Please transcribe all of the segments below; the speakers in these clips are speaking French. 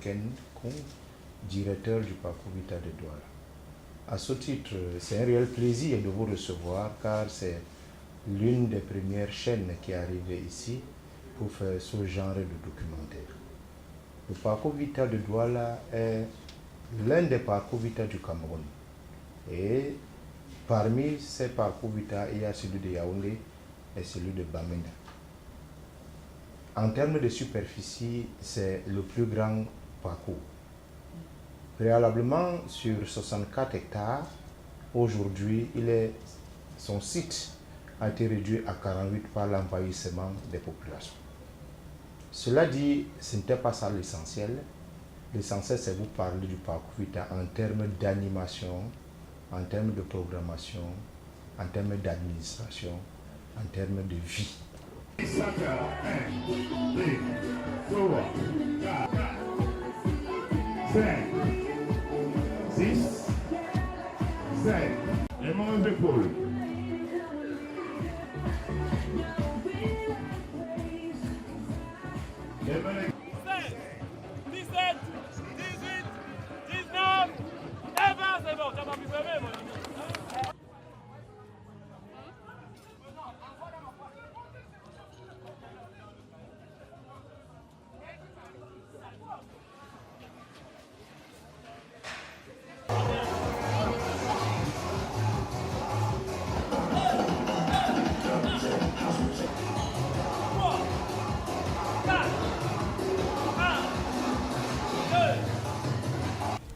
Ken Kong, directeur du parcours Vita de Douala. À ce titre, c'est un réel plaisir de vous recevoir car c'est l'une des premières chaînes qui est arrivée ici pour faire ce genre de documentaire. Le parcours Vita de Douala est l'un des parcours Vita du Cameroun. Et parmi ces parcours Vita, il y a celui de Yaoundé et celui de Bamenda. En termes de superficie, c'est le plus grand parcours. Préalablement, sur 64 hectares, aujourd'hui, son site a été réduit à 48 par l'envahissement des populations. Cela dit, ce n'était pas ça l'essentiel. L'essentiel, c'est vous parler du parcours Vita en termes d'animation, en termes de programmation, en termes d'administration, en termes de vie. 1, 2, 3, 4, 5, 6, 7. Les mains d'épaule. Les mains d'épaule. 16, 17, 18, 19, et 20, c'est bon, ça va plus fermer, moi.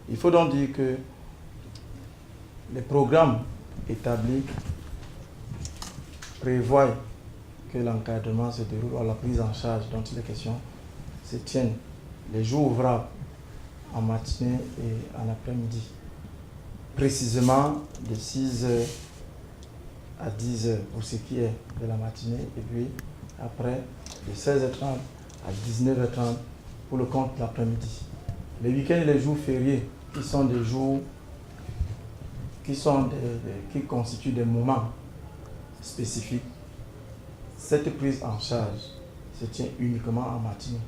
Il faut donc dire que les programmes établis prévoient que l'encadrement se déroule à la prise en charge dont il est question se tiennent les jours ouvrables en matinée et en après-midi, précisément de 6h à 10h pour ce qui est de la matinée et puis après de 16h30 à 19h30 pour le compte de l'après-midi. Les week-ends et les jours fériés qui sont des jours qui constituent des moments spécifiques, cette prise en charge se tient uniquement en matinée,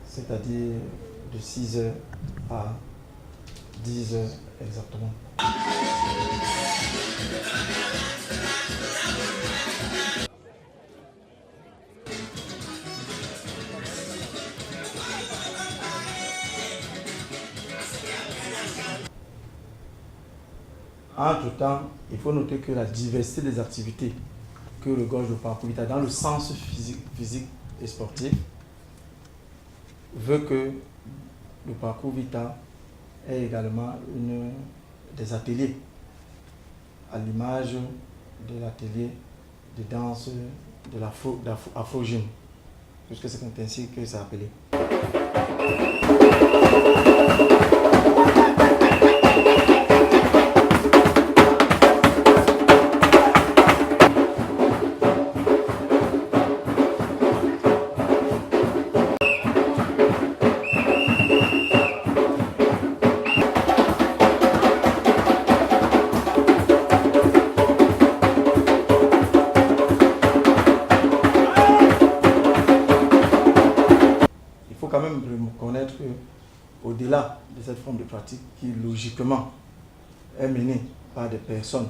c'est-à-dire de 6h à 10h exactement. Entre-temps, il faut noter que la diversité des activités que regorge le parcours Vita dans le sens physique et sportif veut que le parcours Vita ait également des ateliers à l'image de l'atelier de danse de l'Afro-Gym, puisque c'est ainsi que c'est appelé. Quand même reconnaître qu'au-delà de cette forme de pratique qui logiquement est menée par des personnes,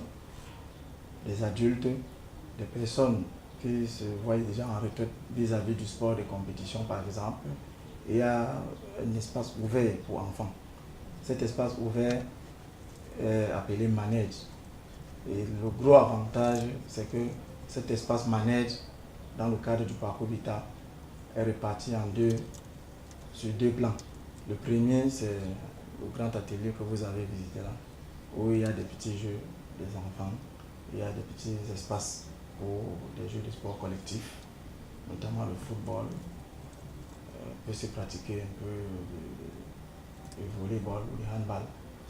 des adultes, des personnes qui se voient déjà en retraite vis-à-vis du sport de compétition par exemple, il y a un espace ouvert pour enfants. Cet espace ouvert est appelé manège. Et le gros avantage, c'est que cet espace manège, dans le cadre du parcours Vita, est réparti sur deux plans. Le premier, c'est le grand atelier que vous avez visité là, où il y a des petits jeux des enfants, il y a des petits espaces pour des jeux de sport collectifs, notamment le football, peut se pratiquer un peu le volleyball ou le handball,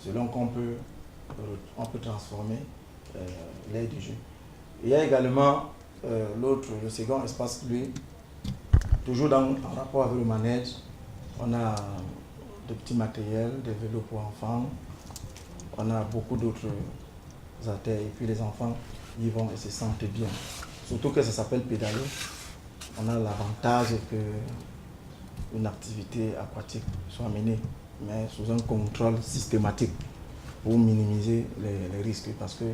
selon qu'on peut transformer l'aire du jeu. Il y a également le second espace, lui, toujours en rapport avec le manège. On a de petits matériels, des vélos pour enfants, on a beaucoup d'autres haltères et puis les enfants y vont et se sentent bien. Surtout que ça s'appelle pédaler. On a l'avantage que une activité aquatique soit menée, mais sous un contrôle systématique pour minimiser les risques. Parce que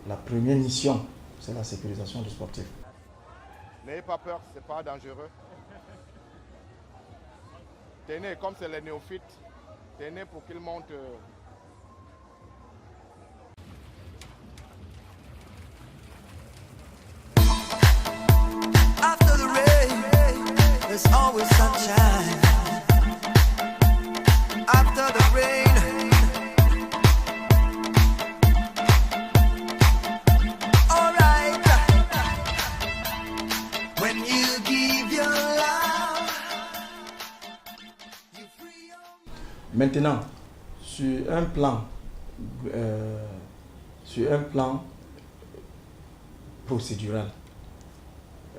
la première mission, c'est la sécurisation du sportif. N'ayez pas peur, ce n'est pas dangereux. Tenez, comme c'est les néophytes, tenez pour qu'ils montent. After the rain, there's always sunshine. After the rain, alright. When you give your love, you free your... Maintenant, sur un plan procédural,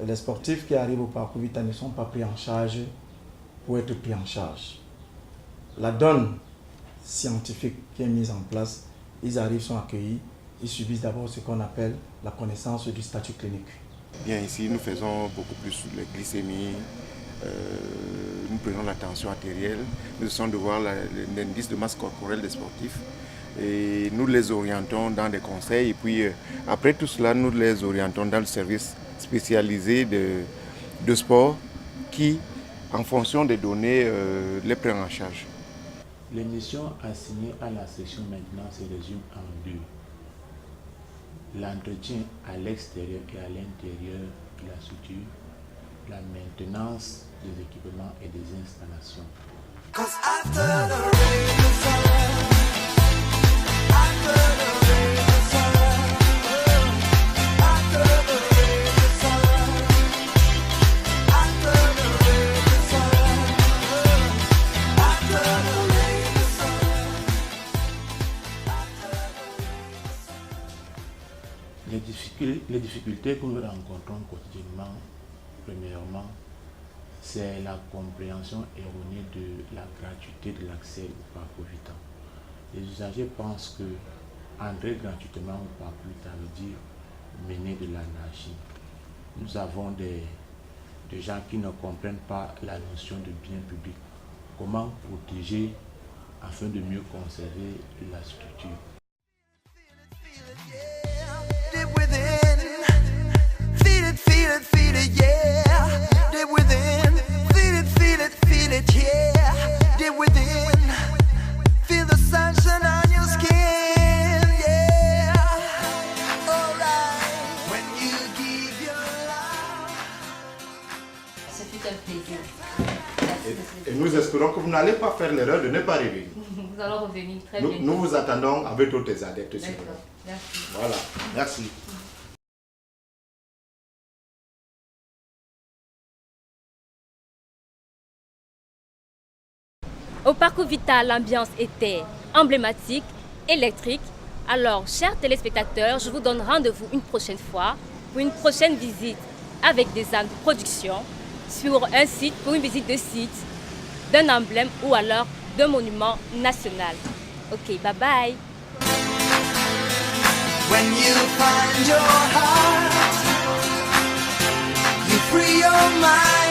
les sportifs qui arrivent au Parcours Vita ne sont pas pris en charge pour être pris en charge. La donne scientifique qui est mise en place, ils arrivent, sont accueillis, ils subissent d'abord ce qu'on appelle la connaissance du statut clinique. Bien, ici, nous faisons beaucoup plus sur les glycémies, nous prenons la tension artérielle, nous essayons de voir l'indice de masse corporelle des sportifs et nous les orientons dans des conseils et puis après tout cela, nous les orientons dans le service spécialisé de sport qui, en fonction des données, les prend en charge. Les missions assignées à la section maintenant se résument en deux. L'entretien à l'extérieur et à l'intérieur de la structure, la maintenance des équipements et des installations. 'Cause after the rain, the sun. After the rain, the sun. After the rain, the sun. After the rain, the sun. After the rain, the sun. Les difficultés que nous rencontrons quotidiennement, premièrement, c'est la compréhension erronée de la gratuité de l'accès au Parcours Vita. Les usagers pensent que entrer gratuitement au Parcours Vita veut dire mener de l'anarchie. Nous avons des gens qui ne comprennent pas la notion de bien public. Comment protéger afin de mieux conserver la structure. Deep within, feel it, yeah. Deep within, feel it, yeah. Deep within, feel the sunshine on your skin, yeah. Alright, when you give your love. Ce fut un plaisir. Et nous espérons que vous n'allez pas faire l'erreur de ne pas revenir. Nous allons revenir très bien. Nous vous attendons avec tous tes adeptes. D'accord, merci. Voilà, merci. Au Parcours Vita, l'ambiance était emblématique, électrique. Alors, chers téléspectateurs, je vous donne rendez-vous une prochaine fois pour une prochaine visite avec des âmes de production sur un site, pour une visite de site, d'un emblème ou alors d'un monument national. Ok, bye bye. When you find your heart, you free your mind.